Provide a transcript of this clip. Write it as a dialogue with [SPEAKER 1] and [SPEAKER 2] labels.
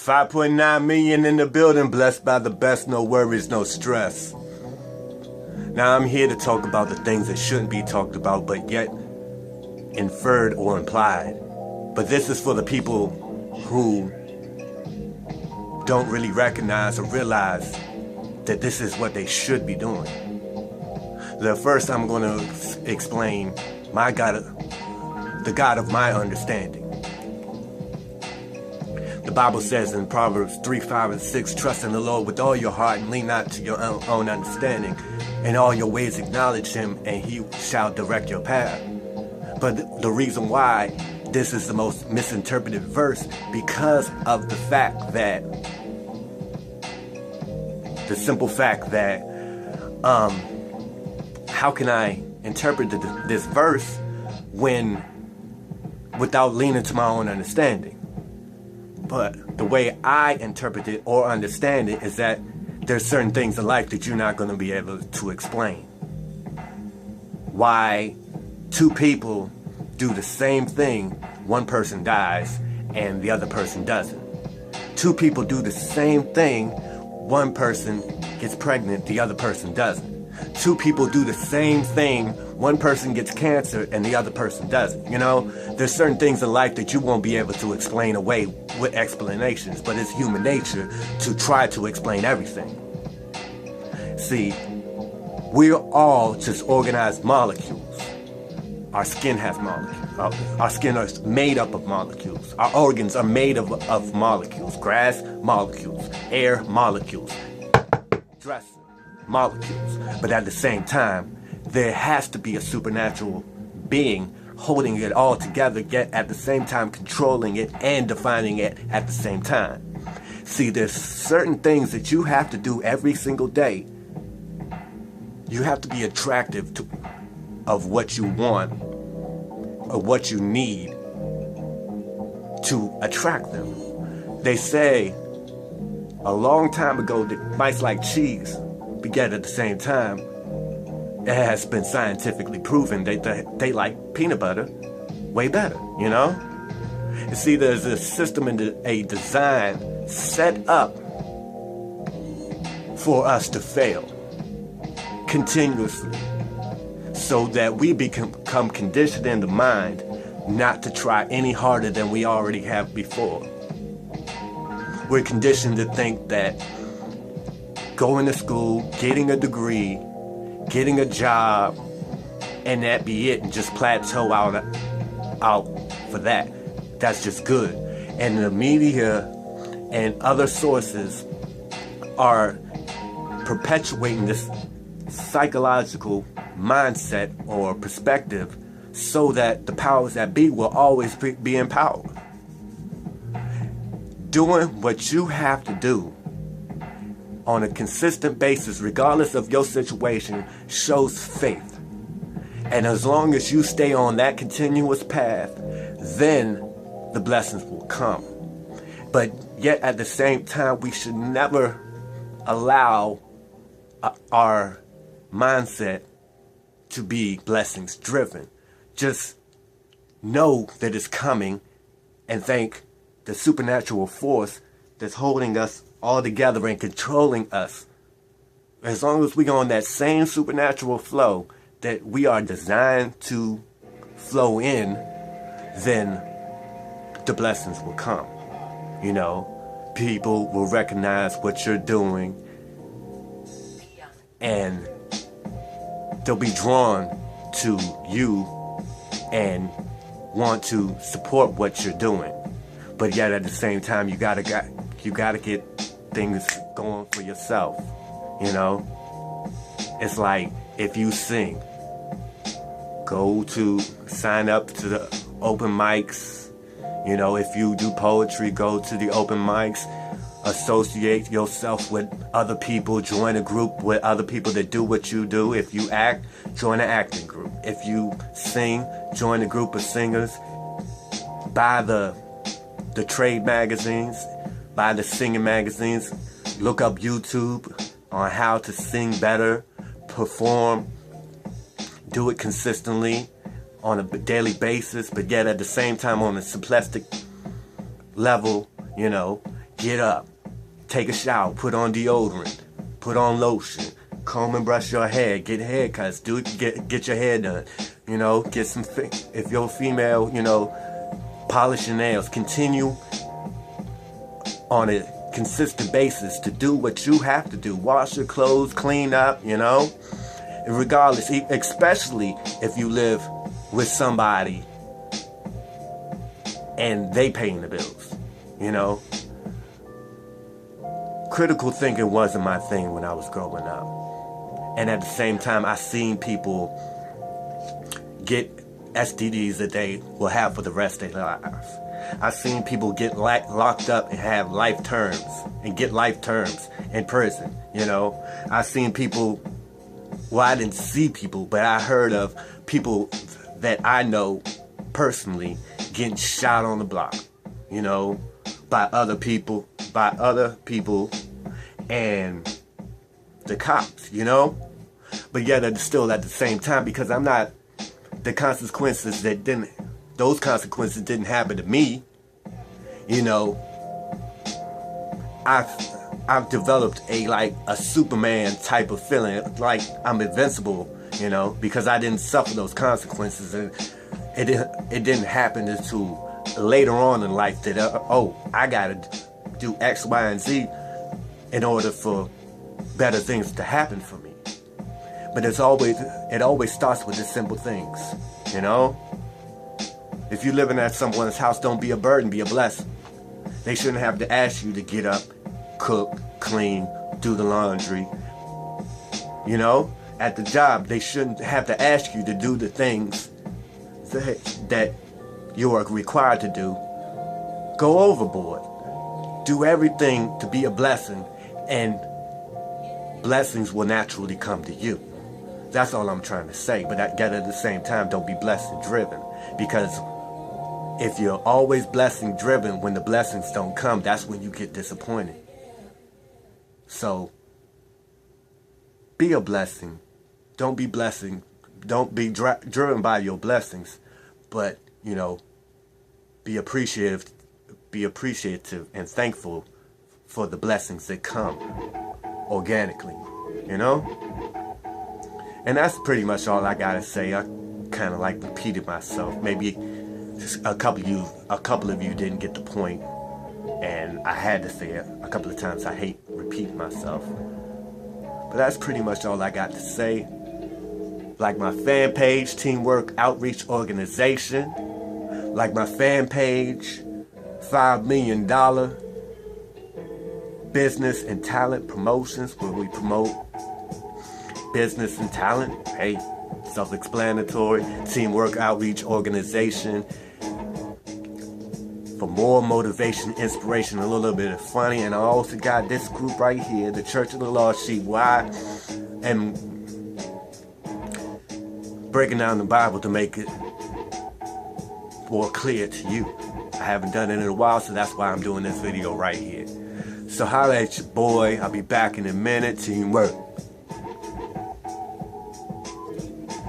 [SPEAKER 1] 5.9 million in the building, blessed by the best, no worries, no stress. Now I'm here to talk about the things that shouldn't be talked about, but yet inferred or implied. But this is for the people who don't really recognize or realize that this is what they should be doing. First, I'm going to explain my God, the God of my understanding. The Bible says in Proverbs 3, 5, and 6, trust in the Lord with all your heart and lean not to your own understanding. In all your ways acknowledge him and he shall direct your path. But the reason why this is the most misinterpreted verse, because of the fact that, the simple fact that, how can I interpret this verse without leaning to my own understanding? But the way I interpret it or understand it is that there's certain things in life that you're not going to be able to explain. Why two people do the same thing, one person dies and the other person doesn't. Two people do the same thing, one person gets pregnant, the other person doesn't. Two people do the same thing, one person gets cancer and the other person doesn't. You know, there's certain things in life that you won't be able to explain away with explanations, but it's human nature to try to explain everything. See, we're all just organized molecules. Our skin has molecules. Our skin is made up of molecules. Our organs are made of molecules. Grass, molecules. Air, molecules. Dressing, molecules. But at the same time, there has to be a supernatural being holding it all together, yet at the same time controlling it and defining it at the same time. See, there's certain things that you have to do every single day. You have to be attractive of what you want or what you need to attract them. They say a long time ago that mice like cheese beget at the same time. It has been scientifically proven that they like peanut butter way better, you know? You see, there's a system and a design set up for us to fail continuously so that we become conditioned in the mind not to try any harder than we already have before. We're conditioned to think that going to school, getting a degree, getting a job, and that be it, and just plateau out for that. That's just good. And the media and other sources are perpetuating this psychological mindset or perspective so that the powers that be will always be in power. Doing what you have to do on a consistent basis, regardless of your situation, shows faith. And as long as you stay on that continuous path, then the blessings will come. But yet at the same time, we should never allow our mindset to be blessings driven. Just know that it's coming and thank the supernatural force that's holding us all together and controlling us. As long as we go on that same supernatural flow that we are designed to flow in, then the blessings will come. You know, people will recognize what you're doing and they'll be drawn to you and want to support what you're doing. But yet at the same time, you gotta get things going for yourself. You know, it's like if you sing, go to sign up to the open mics. You know, if you do poetry, go to the open mics. Associate yourself with other people. Join a group with other people that do what you do. If you act, join an acting group. If you sing, join a group of singers. Buy the trade magazines. Buy the singing magazines. Look up YouTube on how to sing better, perform, do it consistently on a daily basis, but yet at the same time on a simplistic level, you know, Get up, take a shower, put on deodorant, put on lotion, comb and brush your hair, get haircuts, get your hair done. You know, get some, if you're a female, you know, polish your nails. Continue on a consistent basis to do what you have to do. Wash your clothes, clean up, you know. And regardless, especially if you live with somebody and they paying the bills, you know. Critical thinking wasn't my thing when I was growing up. And at the same time, I seen people get STDs that they will have for the rest of their lives. I seen people get locked up and have life terms and get life terms in prison, you know. I seen people, well, I didn't see people, but I heard of people that I know personally getting shot on the block, you know, by other people and the cops, you know. But yet still at the same time, because I'm not, those consequences didn't happen to me, you know. I've developed a Superman type of feeling, like I'm invincible, you know, because I didn't suffer those consequences, and it didn't happen until later on in life that I gotta do X, Y, and Z in order for better things to happen for me. But it always starts with the simple things, you know. If you're living at someone's house, don't be a burden, be a blessing. They shouldn't have to ask you to get up, cook, clean, do the laundry. You know, at the job, they shouldn't have to ask you to do the things that you are required to do. Go overboard. Do everything to be a blessing, and blessings will naturally come to you. That's all I'm trying to say. But at the same time, don't be blessing driven, because if you're always blessing driven, when the blessings don't come, that's when you get disappointed. So be a blessing. Don't be driven by your blessings, but, you know, be appreciative and thankful for the blessings that come organically, you know. And that's pretty much all I gotta say. I kind of like repeated myself. Maybe a couple of you didn't get the point, and I had to say it a couple of times. I hate repeating myself, but that's pretty much all I got to say. Like my fan page, Teamwork Outreach Organization. Like my fan page, $5 Million Business and Talent Promotions, where we promote business and talent. Hey, self-explanatory. Teamwork Outreach Organization. For more motivation, inspiration, a little bit of funny. And I also got this group right here, the Church of the Lost Sheep, where I am breaking down the Bible to make it more clear to you. I haven't done it in a while, so that's why I'm doing this video right here. So holla at your boy. I'll be back in a minute. Teamwork.